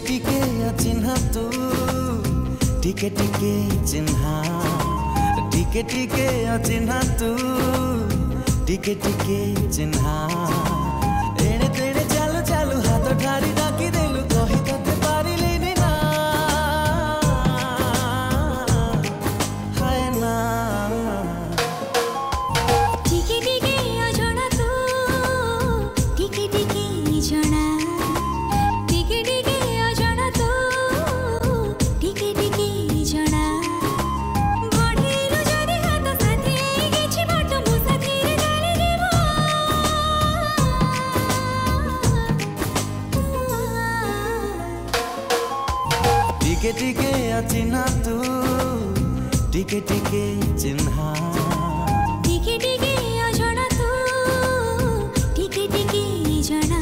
टिके अचिन्हा तू टिके टिके चिन्हा टिके टिके अचिन्हा तू टिके टिके चिन्हा एणे तेणे चालू चालू हाथ ठारी डाकी देलु कही तते पारिलिनी ना हाय ना टिके टिके अजଣା तू टिके टिके जଣା टिके टिके अजଣା तू टिके टिके जଣା बढ़िलु जदि हाथ साथी गेछि बाट मो साथी रे गाली देबो टिके टिके अचिन्हा तू टिके टिके चिन्हा टिके टिके अजଣା तू टिके टिके जଣା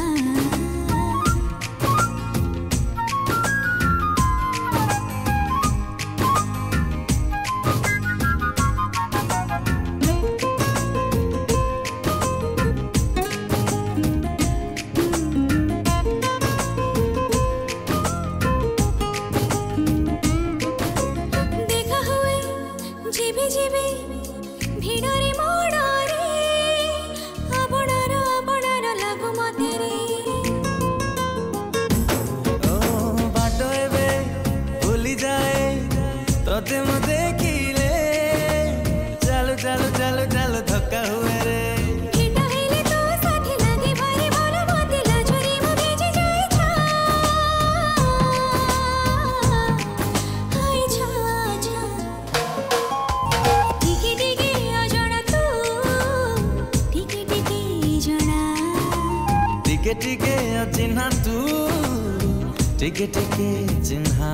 देखा हुए जीवी जीवी भिड़रे मोड़रे अपनार लागु मते रे ओ बाटो एबे भूली जाए तोते मो देखिले चालू चालू चालू चालू धक्का हुए रे भेट हेले तो साथी लागे भारी भल मते लाजरी मो भेजी जाए छा हाय छा छा टिके टिके अजଣା तू टिके टिके जଣା टिके टिके अचिन्हा तू टिके टिके चिन्हा